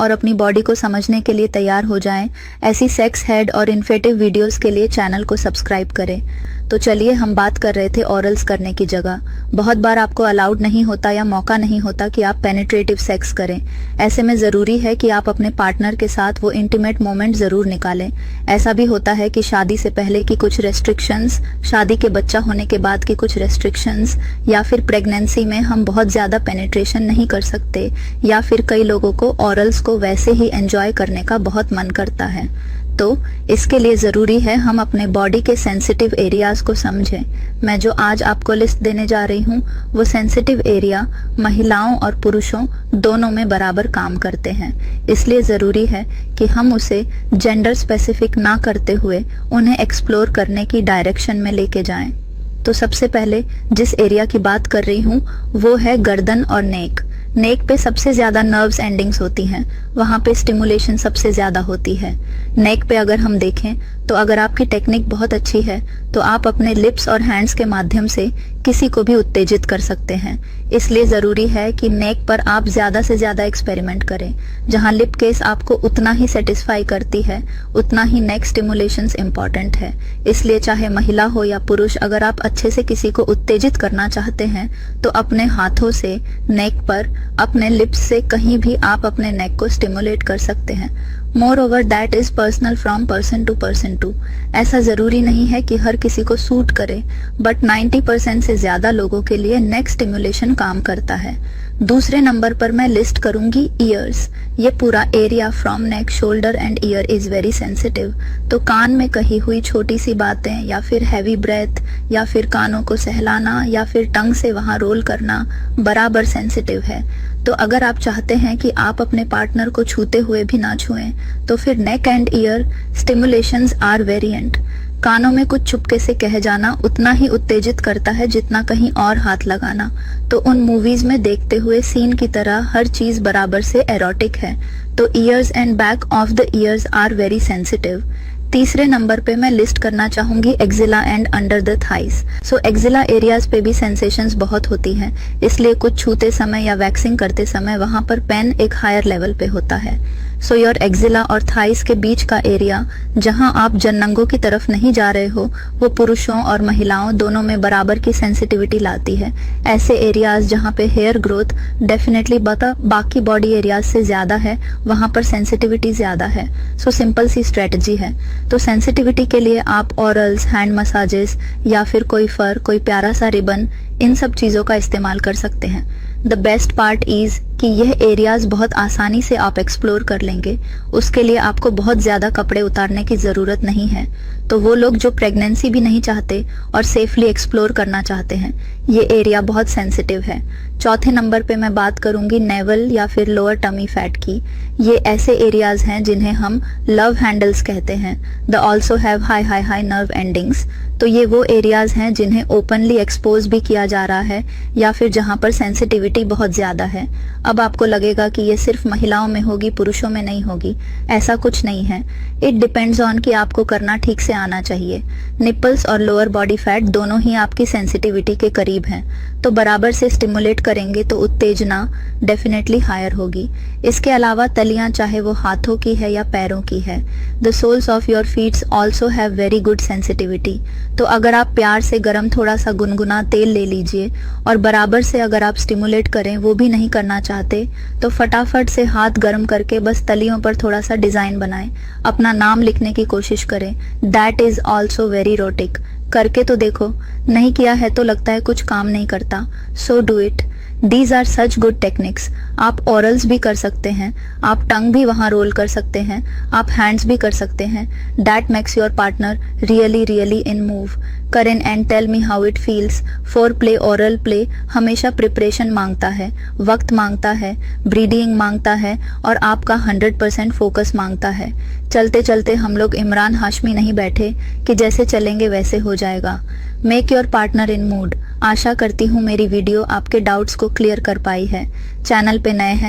और अपनी बॉडी को समझने के लिए तैयार हो जाएं, ऐसी सेक्स हेड और इन्फेटिव वीडियोस के लिए चैनल को सब्सक्राइब करें। तो चलिए हम बात कर रहे थे ओरल्स करने की जगह। बहुत बार आपको अलाउड नहीं होता या मौका नहीं होता कि आप पेनिट्रेटिव सेक्स करें। ऐसे में ज़रूरी है कि आप अपने पार्टनर के साथ वो इंटीमेट मोमेंट ज़रूर निकालें। ऐसा भी होता है कि शादी से पहले की कुछ रेस्ट्रिक्शंस, शादी के बच्चा होने के बाद की कुछ रेस्ट्रिक्शंस, या फिर प्रेगनेंसी में हम बहुत ज़्यादा पेनिट्रेशन नहीं कर सकते, या फिर कई लोगों को ओरल्स को वैसे ही एंजॉय करने का बहुत मन करता है। तो इसके लिए ज़रूरी है हम अपने बॉडी के सेंसिटिव एरियाज़ को समझें। मैं जो आज आपको लिस्ट देने जा रही हूँ वो सेंसिटिव एरिया महिलाओं और पुरुषों दोनों में बराबर काम करते हैं। इसलिए ज़रूरी है कि हम उसे जेंडर स्पेसिफिक ना करते हुए उन्हें एक्सप्लोर करने की डायरेक्शन में लेके जाएं। तो सबसे पहले जिस एरिया की बात कर रही हूँ वो है गर्दन और नेक। नेक पे सबसे ज़्यादा नर्व्स एंडिंग्स होती हैं, वहाँ पे स्टिमुलेशन सबसे ज़्यादा होती है। नेक पे अगर हम देखें तो अगर आपकी टेक्निक बहुत अच्छी है तो आप अपने लिप्स और हैंड्स के माध्यम से किसी को भी उत्तेजित कर सकते हैं। इसलिए ज़रूरी है कि नेक पर आप ज़्यादा से ज़्यादा एक्सपेरिमेंट करें। जहाँ लिप केस आपको उतना ही सेटिस्फाई करती है, उतना ही नेक स्टिमुलेशंस इम्पॉर्टेंट है। इसलिए चाहे महिला हो या पुरुष, अगर आप अच्छे से किसी को उत्तेजित करना चाहते हैं तो अपने हाथों से नेक पर, अपने लिप्स से कहीं भी आप अपने नेक को स्टिमुलेट कर सकते हैं। Moreover that is personal from person to. ऐसा ज़रूरी नहीं है कि हर किसी को सूट करे, बट 90% से ज़्यादा लोगों के लिए नेक स्टिमुलेशन काम करता है। दूसरे नंबर पर मैं लिस्ट करूंगी ईयर्स। ये पूरा area from neck, shoulder and year is very sensitive. तो कान में कही हुई छोटी सी बातें, या फिर हैवी ब्रेथ, या फिर कानों को सहलाना, या फिर टंग से वहाँ रोल करना बराबर सेंसिटिव है। तो अगर आप चाहते हैं कि आप अपने पार्टनर को छूते हुए भी ना छुएं, तो फिर neck and ear stimulations are variant. कानों में कुछ चुपके से कह जाना उतना ही उत्तेजित करता है जितना कहीं और हाथ लगाना। तो उन मूवीज में देखते हुए सीन की तरह हर चीज बराबर से एरोटिक है। तो ears and back of the ears are very sensitive. तीसरे नंबर पे मैं लिस्ट करना चाहूंगी axilla and under the thighs. So axilla areas पे भी सेंसेशंस बहुत होती हैं, इसलिए कुछ छूते समय या वैक्सिंग करते समय वहां पर पेन एक हायर लेवल पे होता है। सो योर एक्जिला और थाइस के बीच का एरिया जहां आप जननंगों की तरफ नहीं जा रहे हो, वो पुरुषों और महिलाओं दोनों में बराबर की सेंसिटिविटी लाती है। ऐसे एरियाज जहां पे हेयर ग्रोथ डेफिनेटली बाकी बॉडी एरियाज से ज्यादा है, वहां पर सेंसिटिविटी ज्यादा है। सो सिंपल सी स्ट्रेटजी है। तो सेंसिटिविटी के लिए आप ओरल्स, हैंड मसाजेस, या फिर कोई फर, कोई प्यारा सा रिबन, इन सब चीज़ों का इस्तेमाल कर सकते हैं। द बेस्ट पार्ट इज़ कि यह एरियाज बहुत आसानी से आप एक्सप्लोर कर लेंगे। उसके लिए आपको बहुत ज़्यादा कपड़े उतारने की ज़रूरत नहीं है। तो वो लोग जो प्रेगनेंसी भी नहीं चाहते और सेफली एक्सप्लोर करना चाहते हैं, ये एरिया बहुत सेंसिटिव है। चौथे नंबर पे मैं बात करूंगी नेवल या फिर लोअर टमी फैट की। ये ऐसे एरियाज हैं जिन्हें हम लव हैंडल्स कहते हैं। The also have high nerve endings. तो ये वो एरियाज हैं जिन्हें ओपनली एक्सपोज भी किया जा रहा है, या फिर जहाँ पर सेंसिटिविटी बहुत ज़्यादा है। अब आपको लगेगा कि ये सिर्फ महिलाओं में होगी, पुरुषों में नहीं होगी। ऐसा कुछ नहीं है। इट डिपेंड्स ऑन कि आपको करना ठीक से आना चाहिए। निपल्स और लोअर बॉडी फैट दोनों ही आपकी सेंसिटिविटी के करीब हैं, तो बराबर से स्टिमुलेट करेंगे तो उत्तेजना डेफिनेटली हायर होगी। इसके अलावा तलियां, चाहे वो हाथों की है या पैरों की है। The soles of your feets also have very good sensitivity. तो अगर आप प्यार से गरम थोड़ा सा गुनगुना तेल ले लीजिए और बराबर से अगर आप स्टिमुलेट करें, वो भी नहीं करना चाहते, तो फटाफट से हाथ गर्म करके बस तलियों पर थोड़ा सा डिजाइन बनाएं, अपना नाम लिखने की कोशिश करें। That is also very erotic. करके तो देखो, नहीं किया है तो लगता है कुछ काम नहीं करता। So do it. These are such good techniques. आप ओरल्स भी कर सकते हैं, आप टंग भी वहाँ रोल कर सकते हैं, आप हैंड्स भी कर सकते हैं। That makes your partner really in move. करें and tell me how it feels. Foreplay, oral play हमेशा प्रिपरेशन मांगता है, वक्त मांगता है, ब्रीडिंग मांगता है, और आपका 100% फोकस मांगता है। चलते चलते हम लोग इमरान हाशमी नहीं बैठे कि जैसे चलेंगे वैसे हो जाएगा। Make your partner in mood. आशा करती हूँ मेरी वीडियो आपके डाउट्स को क्लियर कर पाई है। चैनल पे नए हैं